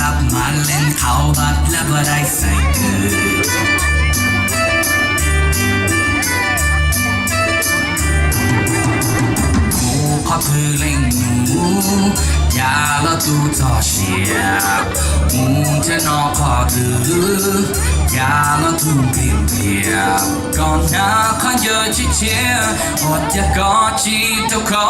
ขับมาเล่นเขาบัดและบ่ได้ใส่เกินขอพือเล่งหนูอย่าละตูต่อเชียบมูจะนอกขอดื้ออย่าละตูเพียงเพียบก่อนหน้าข้าเยอะเชี่ยอดจะกอดจีเจ้าเขา